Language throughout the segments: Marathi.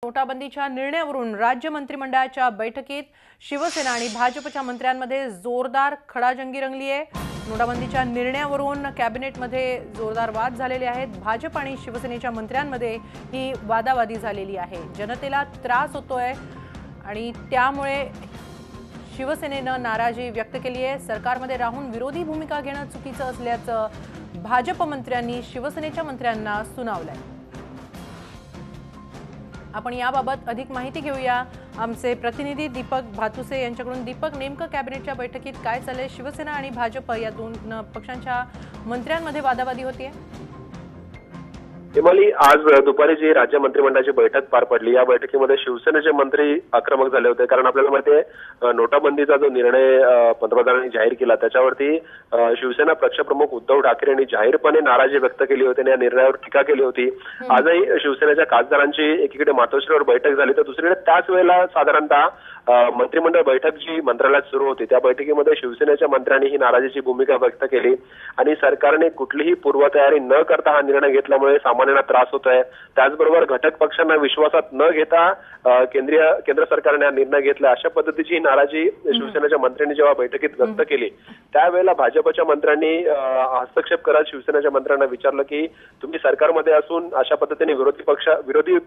नोटाबंदीच्या निर्णयावरून राज्य मंत्रिमंडळाच्या बैठकीत शिवसेना आणि भाजपच्या मंत्र्यांमध्ये जोरदार खडाजंगी रंगली आहे। नोटाबंदीच्या निर्णयावरून कॅबिनेटमध्ये जोरदार वाद झालेले आहेत। भाजप आणि शिवसेनेच्या मंत्र्यांमध्ये ही वादावादी झालेली आहे। जनतेला त्रास होतोय आणि त्यामुळे शिवसेनेने नाराजी व्यक्त केली आहे। सरकारमध्ये राहून विरोधी भूमिका घेणं चुकीचं असल्याचं भाजप मंत्र्यांनी शिवसेनेच्या मंत्र्यांना सुनावलंय। आपण याबाबत अधिक माहिती घेऊया आमचे प्रतिनिधी दीपक भातुसे यांच्याकडून। दीपक, नेमकं कॅबिनेटच्या बैठकीत काय चाललंय? शिवसेना आणि भाजप या दोन पक्षांच्या मंत्र्यांमध्ये वादावादी होतीये। हिमाली, आज दुपारी जी राज्य मंत्रिमंडळाची बैठक पार पडली, या बैठकीमध्ये शिवसेनेचे मंत्री आक्रमक झाले होते। कारण आपल्याला माहिती आहे, नोटाबंदीचा जो निर्णय पंतप्रधानांनी जाहीर केला त्याच्यावरती शिवसेना पक्षप्रमुख उद्धव ठाकरे यांनी जाहीरपणे नाराजी व्यक्त केली होती आणि या निर्णयावर टीका केली होती। आजही शिवसेनेच्या खासदारांची एकीकडे मातोश्रीवर बैठक झाली, तर दुसरीकडे त्याच वेळेला साधारणतः मंत्रिमंडळ बैठक जी मंत्रालयात सुरू होती त्या बैठकीमध्ये शिवसेनेच्या मंत्र्यांनी ही नाराजीची भूमिका व्यक्त केली आणि सरकारने कुठलीही पूर्वतयारी न करता हा निर्णय घेतल्यामुळे सामान्यांना त्रास होत आहे। त्याचबरोबर घटक पक्षांना विश्वासात न घेता केंद्र सरकारने हा निर्णय घेतला, अशा पद्धतीची ही नाराजी शिवसेनेच्या मंत्र्यांनी जेव्हा बैठकीत व्यक्त केली त्यावेळेला भाजपच्या मंत्र्यांनी हस्तक्षेप करत शिवसेनेच्या मंत्र्यांना विचारलं की तुम्ही सरकारमध्ये असून अशा पद्धतीने विरोधी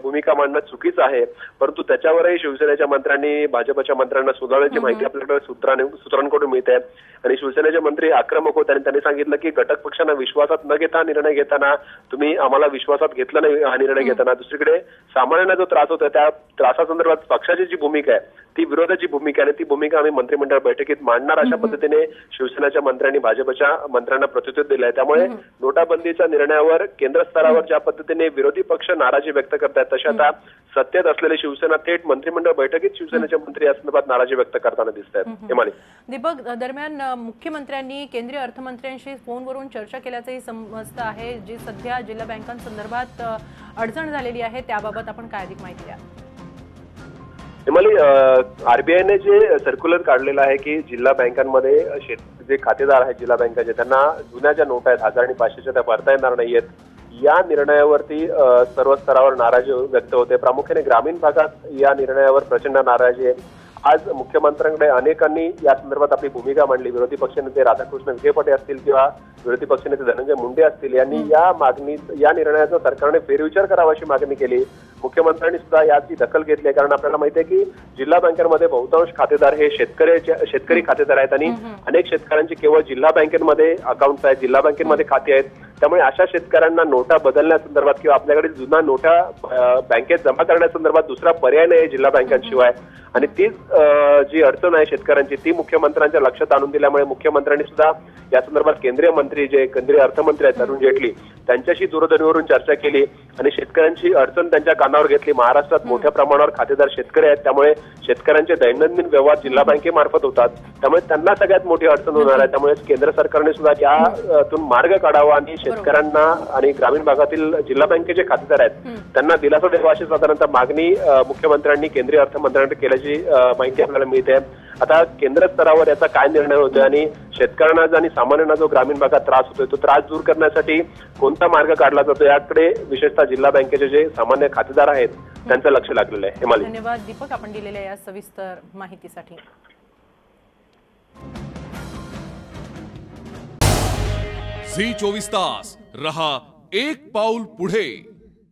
भूमिका मांडणं चुकीचं आहे, परंतु त्याच्यावरही शिवसेनेच्या मंत्र्यांनी भाजपच्या मंत्र्यांना सुधारण्याची माहिती आपल्याकडे सूत्रांकडून मिळते आणि शिवसेनेचे मंत्री आक्रमक होते आणि त्यांनी सांगितलं की घटक पक्षांना विश्वासात न घेता निर्णय घेताना तुम्ही आम्हाला विश्वासात घेतलं नाही हा निर्णय घेताना। दुसरीकडे सामान्यांना जो त्रास होता त्या त्रासासंदर्भात पक्षाची जी भूमिका आहे ती विरोधाची भूमिका आहे, ती भूमिका आम्ही मंत्रिमंडळ बैठकीत मांडणार, अशा पद्धतीने शिवसेनेच्या मंत्र्यांनी भाजपच्या मंत्र्यांना प्रत्युत्तर दिलंय। त्यामुळे नोटाबंदीच्या निर्णयावर केंद्र स्तरावर ज्या पद्धतीने विरोधी पक्ष नाराजी व्यक्त करतात तशी आता सत्तेत असलेली शिवसेना थेट मंत्रिमंडळ बैठकीत शिवसेनेचे मंत्री या संदर्भात नाराजी व्यक्त करताना दिसत आहेत। हिमाली, दीपक, दरम्यान मुख्यमंत्र्यांनी केंद्रीय अर्थमंत्र्यांशी फोनवरून चर्चा केल्याचंही समजतं आहे। जी सध्या जिल्हा बँकांसंदर्भात अडचण झालेली आहे त्याबाबत आपण काय अधिक माहिती द्या? हिमाली, आरबीआयने जे सर्क्युलर काढलेलं आहे की जिल्हा बँकांमध्ये जे खातेदार आहेत जिल्हा बँकांचे त्यांना जुन्या ज्या नोटा आहेत 1000 आणि 500च्या त्या भरता येणार नाहीयेत, या निर्णयावरती सर्व स्तरावर नाराजी व्यक्त होते। प्रामुख्याने ग्रामीण भागात या निर्णयावर प्रचंड नाराजी आहे। आज मुख्यमंत्र्यांकडे अनेकांनी या संदर्भात आपली भूमिका मांडली। विरोधी पक्षनेते राधाकृष्ण विखे पाटील असतील किंवा विरोधी पक्षनेते धनंजय मुंडे असतील, यांनी या निर्णयाचा सरकारने फेरविचार करावा अशी मागणी केली। मुख्यमंत्र्यांनी सुद्धा याची दखल घेतली आहे, कारण आपल्याला माहिती आहे की जिल्हा बँकांमध्ये बहुतांश खातेदार हे शेतकरी खातेदार आहेत आणि अनेक शेतकऱ्यांची केवळ जिल्हा बँकेमध्ये अकाउंट्स आहेत, जिल्हा बँकेमध्ये खाते आहेत। त्यामुळे अशा शेतकऱ्यांना नोटा बदलण्यासंदर्भात किंवा आपल्याकडे जुना नोटा बँकेत जमा करण्यासंदर्भात दुसरा पर्याय नाही जिल्हा बँकांशिवाय, आणि तीच जी अडचण आहे शेतकऱ्यांची ती मुख्यमंत्र्यांच्या लक्षात आणून दिल्यामुळे मुख्यमंत्र्यांनी सुद्धा या संदर्भात केंद्रीय मंत्री जे केंद्रीय अर्थमंत्री आहेत अरुण जेटली त्यांच्याशी दूरध्वनीवरून चर्चा केली आणि शेतकऱ्यांची अडचण त्यांच्या कानावर घेतली। महाराष्ट्रात मोठ्या प्रमाणावर खातेदार शेतकरी आहेत, त्यामुळे शेतकऱ्यांचे दैनंदिन व्यवहार जिल्हा बँकेमार्फत होतात, त्यामुळे त्यांना सगळ्यात मोठी अडचण होणार आहे। त्यामुळे केंद्र सरकारने सुद्धा यातून मार्ग काढावा आणि शेतकऱ्यांना आणि ग्रामीण भागातील जिल्हा बँकेचे खातेदार आहेत त्यांना दिलासा द्यावा अशी साधारणतः मागणी मुख्यमंत्र्यांनी केंद्रीय अर्थमंत्र्यांकडे केल्याची माहिती आपल्याला मिळते। आता केंद्र स्तरावर याचा काय निर्णय होतोय आणि शेतकऱ्यांना आणि सामान्यांना जो ग्रामीण भागात त्रास होतोय तो त्रास दूर करण्यासाठी कोणता मार्ग काढला जातो याकडे विशेषतः जिल्हा बँकेचे जे सामान्य खातेदार आहेत त्यांचं लक्ष लागलेलं आहे। हिमाली, धन्यवाद दीपक, आपण दिलेल्या या सविस्तर माहितीसाठी। झी 24 तास रहा एक पाऊल पुढे।